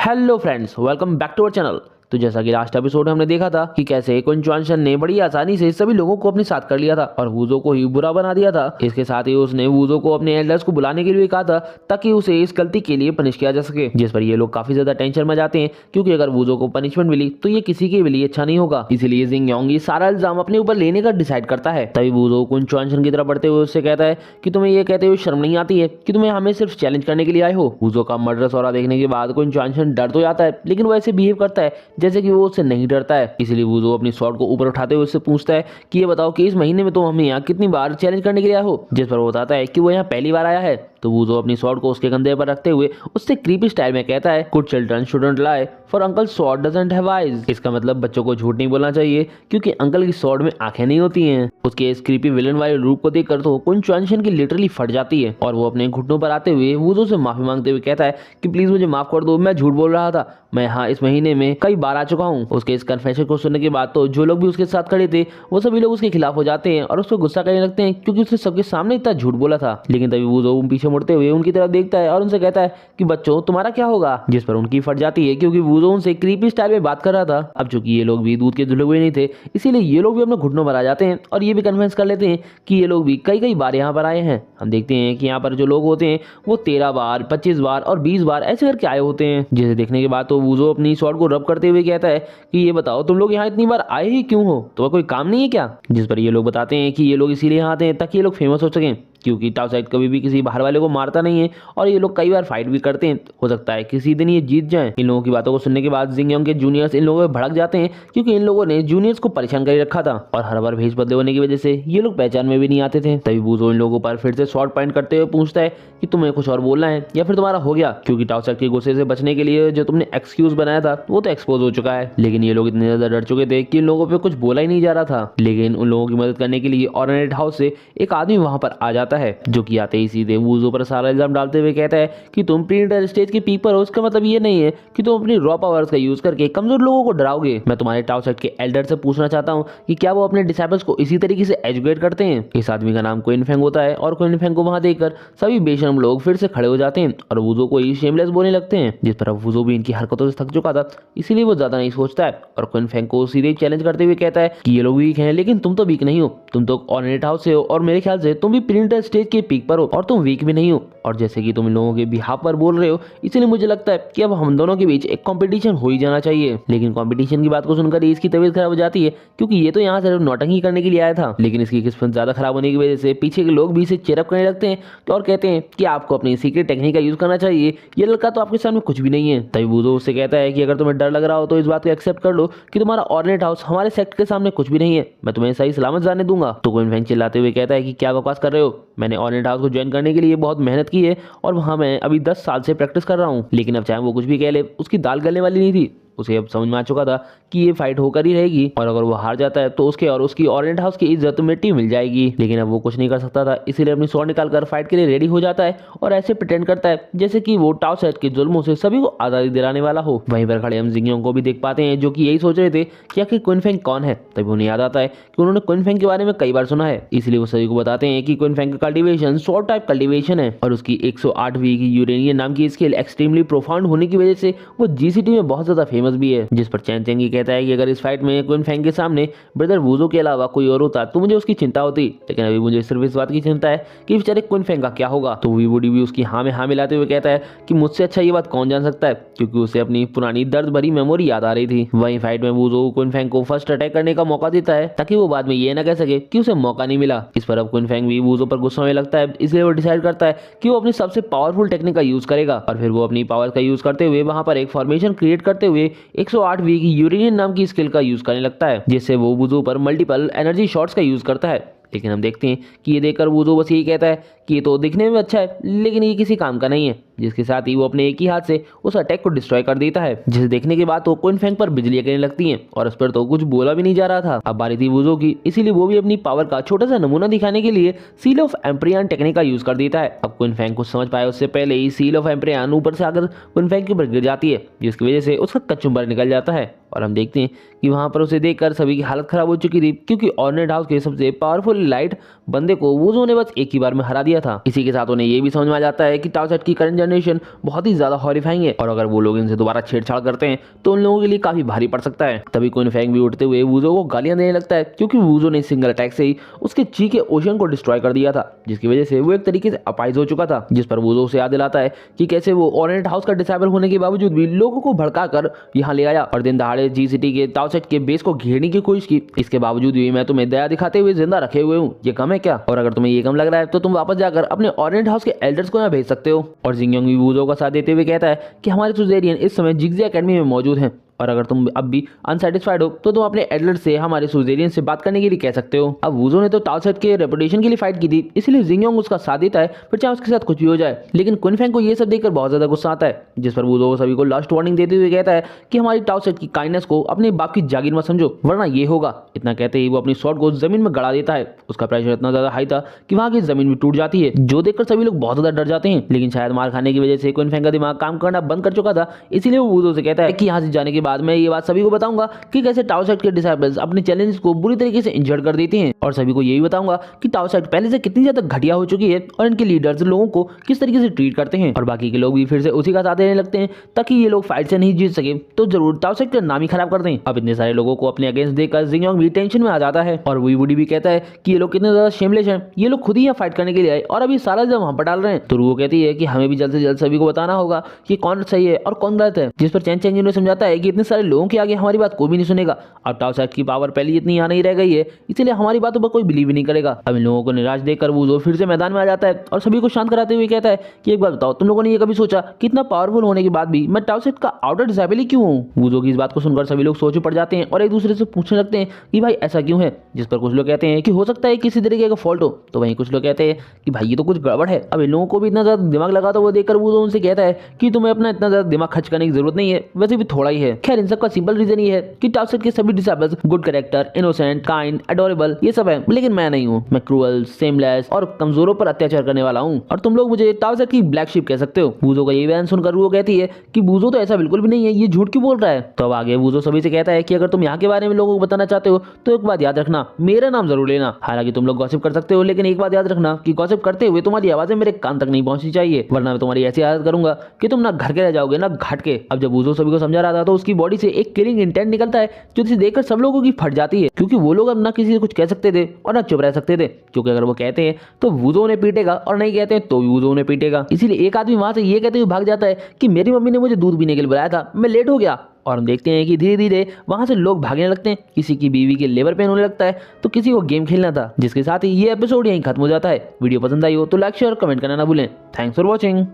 Hello friends, welcome back to our channel. तो जैसा कि लास्ट एपिसोड में हमने देखा था कि कैसे क्विन चुआनशन ने बड़ी आसानी से सभी लोगों को अपने साथ कर लिया था और वूजो को ही बुरा बना दिया था। इसके साथ ही उसने वूजो को अपने एल्डर्स को बुलाने के लिए कहा था ताकि उसे इस गलती के लिए पनिश किया जा सके, जिस पर ये लोग काफी ज्यादा टेंशन में जाते हैं क्योंकि अगर वूजो को पनिशमेंट मिली तो ये किसी के लिए अच्छा नहीं होगा। इसीलिए जिंग योंग ये सारा इल्जाम अपने ऊपर लेने का डिसाइड करता है। तभी वूजो क्विन चुआनशन की तरफ बढ़ते हुए उससे कहता है कि तुम्हें ये कहते हुए शर्म नहीं आती है कि तुम्हें हमें सिर्फ चैलेंज करने के लिए आए हो। वूजो का मर्डरस ऑरा देखने के बाद क्विन चुआनशन डर तो जाता है, लेकिन वो ऐसे बिहेव करता है जैसे कि वो उससे नहीं डरता है। इसलिए वूजो अपनी स्वॉर्ड को ऊपर उठाते हुए उससे पूछता है कि ये बताओ कि इस महीने में तुम हमें यहाँ कितनी बार चैलेंज करने के लिए आए हो, जिस पर वो बताता है कि वो यहाँ पहली बार आया है। तो वूजो अपनी स्वॉर्ड को उसके कंधे पर रखते हुए उससे क्रीपी स्टाइल में कहता है, good children shouldn't lie for uncle sword doesn't have eyes. इसका मतलब बच्चों को झूठ नहीं बोलना चाहिए क्योंकि अंकल की स्वॉर्ड में आंखें नहीं होती हैं। उसके इस क्रीपी विलन वाले रूप को देखकर तो क्विन चुआनशन की लिटरली फट जाती है और वो अपने घुटनों पर आते हुए वूजो से माफी मांगते हुए कहता है कि प्लीज मुझे माफ कर दो, मैं झूठ बोल रहा था, मैं यहाँ इस महीने में कई बार आ चुका हूँ। उसके इस कन्फेशन को सुनने के बाद तो जो लोग भी उसके साथ खड़े थे वो सभी लोग उसके खिलाफ हो जाते हैं और उसको गुस्सा करने लगते हैं क्योंकि उसने सबके सामने इतना झूठ बोला था। लेकिन तभी वूजो पीछे मुड़ते हुए उनकी तरफ देखता है और उनसे कहता है कि बच्चों तुम्हारा क्या होगा, जिस पर उनकी फट जाती है क्योंकि वूजो उनसे क्रीपी स्टाइल में बात कर रहा था। अब चूंकि ये लोग भी दूध के धुले हुए नहीं थे, इसीलिए ये लोग भी अपने घुटनों पर आ जाते हैं और ये भी कन्विंस कर लेते हैं कि ये लोग भी कई कई बार यहाँ पर आए हैं। हम देखते हैं कि यहाँ पर जो लोग होते हैं वो 13 बार, 25 बार और 20 बार ऐसे करके आए होते हैं। जिसे देखने के बाद तो वूजो अपनी स्वॉर्ड को रब करते हुए कहता है कि ये बताओ तुम लोग यहाँ इतनी बार आए ही क्यों हो, तुम्हें कोई काम नहीं है क्या? जिस पर ये लोग बताते हैं कि ये लोग इसीलिए यहाँ आते हैं ताकि ये लोग फेमस हो सकें क्योंकि टाउ साइड कभी भी किसी बाहर वाले को मारता नहीं है और ये लोग कई बार फाइट भी करते हैं। हो सकता है किसी दिन ये जीत जाएं। इन लोगों की बातों को सुनने के बाद जिंग योंग के जूनियर्स इन लोगों पर भड़क जाते हैं क्योंकि इन लोगों ने जूनियर्स को परेशान कर रखा था और हर बार भेष बदले होने की वजह से ये लोग पहचान में भी नहीं आते थे। तभी वूजो इन लोगों पर फिर से शॉर्ट पॉइंट करते हुए पूछता है कि तुम्हें कुछ और बोलना है या फिर तुम्हारा हो गया, क्योंकि टाउ साइड के गुस्से से बचने के लिए जो तुमने एक्सक्यूज बनाया था वो तो एक्सपोज हो चुका है। लेकिन ये लोग इतने ज्यादा डर चुके थे कि इन लोगों पर कुछ बोला ही नहीं जा रहा था। लेकिन उन लोगों की मदद करने के लिए ऑर्डिनेट हाउस से एक आदमी वहां पर आ जाता है जो कि आते ही सीधे वूजो पर सारा इल्जाम डालते हुए कहता है कि तुम प्री स्टेज के पीपर हो, इसका मतलब ये नहीं है कि तुम अपनी रॉ पावर्स का यूज करके कमजोर लोगों को डराओगे। मैं तुम्हारे टाउ साइड के एल्डर से पूछना चाहता हूँ कि क्या वो अपने डिसाइपल्स को इसी तरीके से एजुकेट करते हैं। इस आदमी का नाम क्विन फेंग होता है और क्विन फेंग को वहां देखकर सभी बेशर्म लोग फिर से खड़े हो जाते हैं और वूजो को ही शेमलेस बोलने लगते हैं, जिस पर अब वूजो भी इनकी हरकतों से थक चुका था, इसीलिए वो ज्यादा नहीं सोचता है और क्विन फेंग को सीधे चैलेंज करते हुए कहता है कि ये लोग वीक हैं लेकिन तुम तो वीक नहीं हो, तुम तो ऑर्डिनेट हाउस से हो और मेरे ख्याल से तुम भी प्री स्टेज के पीक पर हो और तुम वीक भी नहीं हो। और जैसे कि तुम इन लोगों के बिहाफ पर बोल रहे हो, इसलिए मुझे लगता है कि अब हम दोनों के बीच एक कंपटीशन हो ही जाना चाहिए। लेकिन कंपटीशन की बात को सुनकर ही इसकी तबीयत खराब हो जाती है क्योंकि ये तो यहाँ सिर्फ नौटंकी करने के लिए आया था। लेकिन इसकी किस्मत ज्यादा खराब होने की वजह से पीछे के लोग भी इसे चेयरअप करने लगते हैं और कहते हैं कि आपको अपनी सीक्रेट टेक्निक का यूज करना चाहिए, ये लड़का तो आपके सामने कुछ भी नहीं है। तभी वूजो उससे कहता है कि अगर तुम्हें डर लग रहा हो तो इस बात को एक्सेप्ट कर लो कि तुम्हारा ऑर्डिनेट हाउस हमारे सेक्ट के सामने कुछ भी नहीं है, मैं तुम्हें सही सलामत जाने दूंगा। तो क्विन फेंग चिल्लाते हुए कहता है कि क्या बकवास कर रहे हो, मैंने ऑर्डिनेट हाउस को ज्वाइन करने के लिए बहुत मेहनत की है और वहां मैं अभी 10 साल से प्रैक्टिस कर रहा हूँ। लेकिन अब चाहे वो कुछ भी कह ले, उसकी दाल गलने वाली नहीं थी। उसे अब समझ में आ चुका था कि ये फाइट होकर ही रहेगी और अगर वो हार जाता है तो उसके और उसकी ऑर्डिनेट हाउस की इज्जत मिट्टी मिल जाएगी। लेकिन अब वो कुछ नहीं कर सकता था, इसीलिए अपनी स्वॉर्ड निकालकर फाइट के लिए रेडी हो जाता है और ऐसे प्रिटेंड करता है जैसे कि वो टाउ साइड के जुल्मों से सभी को आजादी दिलाने वाला हो। वहीं पर खड़े हम जिंग योंग को भी देख पाते हैं जो कि यही सोच रहे थे कि आखिर क्विन फेंग कौन है। तभी उन्हें याद आता है कि उन्होंने क्विन फेंग के बारे में कई बार सुना है, इसलिए वो सभी को बताते हैं कि क्विन फेंग का कल्टीवेशन स्वॉर्ड टाइप कल्टीवेशन है और उसकी 108वीं की यूरेनियम नाम की स्किल एक्सट्रीमली प्रोफाउंड होने की वजह से वो जीसीटी में बहुत ज्यादा फेमस भी है। जिस पर चैन चेंगी कहता है कि अगर इस फाइट में क्विन फेंग के सामने ब्रदर वूजो के अलावा कोई और होता तो मुझे उसकी चिंता होती, लेकिन अभी मुझे सिर्फ इस बात की चिंता है कि बेचारे क्विन फेंग का क्या होगा। तो वीवुडी भी उसकी हाँ में हाँ मिलाते हुए कहता है कि मुझसे अच्छा ये बात कौन जान सकता है, क्योंकि उसे अपनी पुरानी दर्द भरी मेमोरी याद आ रही थी। वहीं फाइट में वूजो क्विन फेंग को फर्स्ट अटैक करने का मौका देता है ताकि वो बाद में ये ना कह सके कि उसे मौका नहीं मिला। इस पर अब क्विन फेंग भी वूजो पर गुस्सा होने लगता है, इसलिए वो डिसाइड करता है कि वो अपनी सबसे पावरफुल टेक्निक का यूज करेगा और फिर वो अपनी पावर का यूज करते हुए वहां पर एक फॉर्मेशन क्रिएट करते हुए 108वीं की यूरेनियम नाम की स्किल का यूज करने लगता है, जिससे वो वूजो पर मल्टीपल एनर्जी शॉट्स का यूज करता है। लेकिन हम देखते हैं कि ये देखकर वूजो बस यही कहता है कि ये तो दिखने में अच्छा है लेकिन ये किसी काम का नहीं है, जिसके साथ ही वो अपने एक ही हाथ से उस अटैक को डिस्ट्रॉय कर देता है। जिसे देखने के बाद तो क्विन फेंग पर बिजलियां गिरने लगती हैं और उस पर तो कुछ बोला भी नहीं जा रहा था। अब बारी थी वूजो की, इसीलिए वो भी अपनी पावर का छोटा सा नमूना दिखाने के लिए सील ऑफ एम्प्रियान टेक्निक का यूज कर देता है। अब क्विन फेंग कुछ समझ पाया उससे पहले ही सील ऑफ एम्प्रियान ऊपर से आकर क्विन फेंग के ऊपर गिर जाती है, जिसकी वजह से उसका कचुम्बर निकल जाता है और हम देखते हैं कि वहां पर उसे देखकर सभी की हालत खराब हो चुकी थी क्योंकि ऑर्डिनेट हाउस के सबसे पावरफुल लाइट बंदे को वूजो ने बस एक ही बार में हरा दिया दिया था। इसी के साथ उन्हें ये भी समझ में आ जाता है कि टाओ सेट की करंट जनरेशन बहुत ही ज्यादा हॉरिफाइंग है और अगर वो लोग इनसे दोबारा छेड़छाड़ करते हैं तो उन लोगों के लिए काफी भारी पड़ सकता है। तभी क्विन फेंग भी उठते हुए वूजो को गालियां देने लगता है क्योंकि वूजो ने सिंगल अटैक से ही उसके ची के ओशन को डिस्ट्रॉय कर दिया था, जिसकी वजह से वो एक तरीके से अपाइज हो चुका था। जिस पर वूजो उसे याद दिलाता है कि कैसे वो ऑरेंट हाउस का डिसेबल होने के बावजूद भी लोगों को भड़काकर यहाँ ले आया और दिन दहाड़े जी सिटी के टाओ सेट के बेस को घेरने की कोशिश की। इसके बावजूद भी मैं तुम्हें दया दिखाते हुए जिंदा रखे हुए हूँ, ये कम है क्या? और अगर तुम्हें ये कम लग रहा है तो तुम वापस जाकर अपने ऑरेंट हाउस के एल्डर्स को यहाँ भेज सकते हो। और जिंगयोंग भी वूजो का साथ देते हुए कहता है कि हमारे सुजेरियन इस समय जिग्जी एकेडमी में मौजूद हैं और अगर तुम अब भी अनसेटिस्फाइड हो तो तुम अपने एडलर से हमारे सुजेरियन से बात करने के लिए कह सकते हो। अब वूजो ने तो टाओ सेट के रेपुटेशन के लिए फाइट की थी, इसलिए जिंगयोंग उसका साथ देता है फिर चाहे उसके साथ कुछ भी हो जाए। लेकिन क्विन फेंग को ये सब देखकर बहुत ज्यादा गुस्सा आता है, जिस पर वूजो सभी को लास्ट वार्निंग देते हुए कहता है कि हमारी टाओ सेट की काइंडनेस को अपने बाप की जागीर मत समझो वरना ये होगा। इतना कहते ही वो अपनी शॉट को जमीन में गड़ा देता है। उसका प्रेशर इतना ज्यादा हाई था कि वहां की जमीन भी टूट जाती है, जो देखकर सभी लोग बहुत ज्यादा डर जाते हैं। लेकिन शायद मार खाने की वजह से क्विन फेंग का दिमाग काम करना बंद कर चुका था, इसीलिए वो वूजो से कहता है कि यहाँ से जाने के बाद मैं ये बात सभी को बताऊंगा कि कैसे टाओ सेट के डिसाइपल्स अपने चैलेंजेस को बुरी तरीके से इंजर्ड कर देते हैं और सभी को ये भी बताऊंगा कि टाओ सेट पहले से कितनी ज्यादा घटिया हो चुकी है और इनके लीडर्स लोगों को किस तरीके से ट्रीट करते हैं। और बाकी के लोग भी फिर से उसी का साथ देने लगते हैं ताकि ये लोग फाइट से नहीं जीत सके तो जरूर टाओ सेट का नाम ही खराब कर दें। अब इतने सारे लोगों को अपने अगेंस्ट देखकर जिंगयोंग भी टेंशन में आ जाता है और वुडी भी कहता है कि ये लोग कितने ज्यादा शेमलेस हैं, ये लोग खुद ही यहाँ फाइट करने के लिए आए और अभी सारा जब वहां पर डाल रहे हैं। तो वो कहती है कि हमें भी जल्द से जल्द सभी को बताना होगा कि कौन सही है और कौन गलत है। जिस पर चैन चेंज ने समझाता है कि इतने सारे लोगों के आगे हमारी बात कोई भी नहीं सुनेगा। अब टाओ सेट की पावर पहले इतनी यहाँ नहीं रह गई है, इसलिए हमारी बातों पर कोई बिलीव नहीं करेगा। अब इन लोगों को निराश देखकर वूजो फिर से मैदान में आ जाता है और सभी को शांत कराते हुए कहता है कि एक बात बताओ, तुम लोगों ने ये कभी सोचा कि इतना पावरफुल होने के बाद भी मैं टाओ सेट का आउटर डिसेबल ही क्यों हूँ? वूजो की इस बात को सुनकर सभी लोग सोच पड़ जाते हैं और एक दूसरे से पूछने लगते हैं कि भाई ऐसा क्यों है। जिस पर कुछ लोग कहते हैं कि हो सकता है किसी तरीके का फॉल्ट हो, तो वहीं कुछ लोग कहते हैं कि भाई ये तो कुछ गड़बड़ है। अब इन लोगों को भी इतना ज्यादा दिमाग लगा तो वो देखकर वूजो उनसे कहता है कि तुम्हें अपना इतना ज्यादा दिमाग खर्च करने की जरूरत नहीं है, वैसे भी थोड़ा ही है। खैर इन सबका सिंपल रीजन ये है कि टाओ सेट के सभी disables good character, innocent, kind, adorable ये सब है, लेकिन मैं नहीं हूँ। मैं क्रूअल, सेमलेस और कमजोरों पर अत्याचार करने वाला हूँ और तुम लोग मुझे टाओ सेट की ब्लैक शिप कह सकते हो। वूजो का ये बयान सुनकर वो कहती है कि वूजो तो ऐसा बिल्कुल भी नहीं है, ये झूठ क्यों बोल रहा है। तो अब आगे वूजो सभी से कहता है कि अगर तुम यहाँ के बारे में लोगों को बताना चाहते हो तो एक बात याद रखना, मेरा नाम जरूर लेना। हालांकि तुम लोग गॉसिप कर सकते हो, लेकिन एक बात याद रखना कि गॉसिप करते हुए तुम्हारी आवाजें मेरे कान तक नहीं पहुंचनी चाहिए, वरना मैं तुम्हारी ऐसी आदत करूंगा कि तुम ना घर के रह जाओगे ना घाट के। अब जब वूजो सभी को समझा रहा था तो उसकी बॉडी से एक किलिंग इंटेंट निकलता है जो जिसे देखकर सब लोगों की फट जाती है, क्योंकि वो लोग अब ना किसी से कुछ कह सकते थे और ना चुप रह सकते थे, क्योंकि अगर वो कहते हैं तो वूजो उन्हें पीटेगा और नहीं कहते हैं तो वूजो उन्हें पीटेगा। इसीलिए एक आदमी वहां से ये कहते हुए भाग जाता है कि मेरी मम्मी ने मुझे दूध पीने के लिए बुलाया था, मैं लेट हो गया। और हम देखते हैं कि धीरे धीरे वहां से लोग भागने लगते हैं, किसी की बीवी के लेबर पेन होने लगता है तो किसी को गेम खेलना था। जिसके साथ ही ये एपिसोड यहीं खत्म हो जाता है। वीडियो पसंद आई हो तो लाइक शेयर कमेंट करना ना भूलें। Thanks for watching.